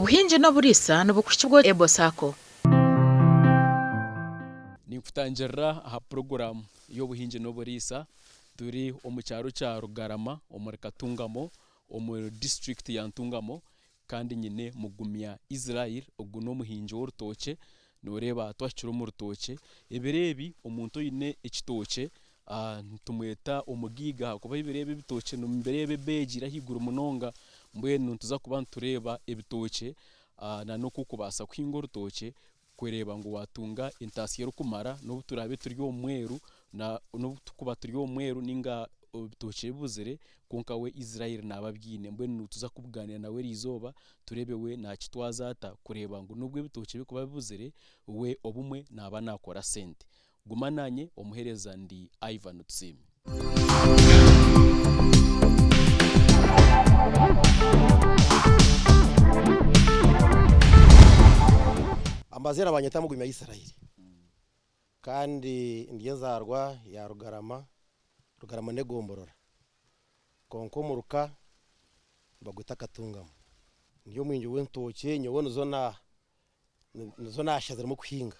obuhingi n'oburisa n'obukurikibwa Ebo Sacco. Ni kutangirira aha program y'obuhingi n'oburisa turi omu kyaro kya Rugarama omu Katungamo omu district ya Ntungamo kandi nyine mugumya Israel ogu n'omuhingi w'orutoke noreba twakira mu rutoke ebirebi omuntu yine ekitoke tumweta omugiga kuba ebirebi bitoke no mbirebe begira higuru munonga mbwenu tuza kuba ntureba ebitoke na nokukubasa kuhinga urutoke kwereba ngo watunga entasi y'okumara no turabe turi omweru na no tukuba turi omweru ninga obitoke buzire konka we Israel nababyine mbwenu tuza kubuganira nawe rizoba turebe we na kitwaza ata kureba ngo nubwo ebitoke bikuba buzire we obumwe naba nakora sente gumananye omuhereza ndi Ivan Tsimi. Amazina banyeta mugumya Israel kandi ndiyenzarwa ya Rugarama negomborora konkomuruka bagwita Katungamo niyo mwinjo w'entoke nyobona zona shazirimo kuhinga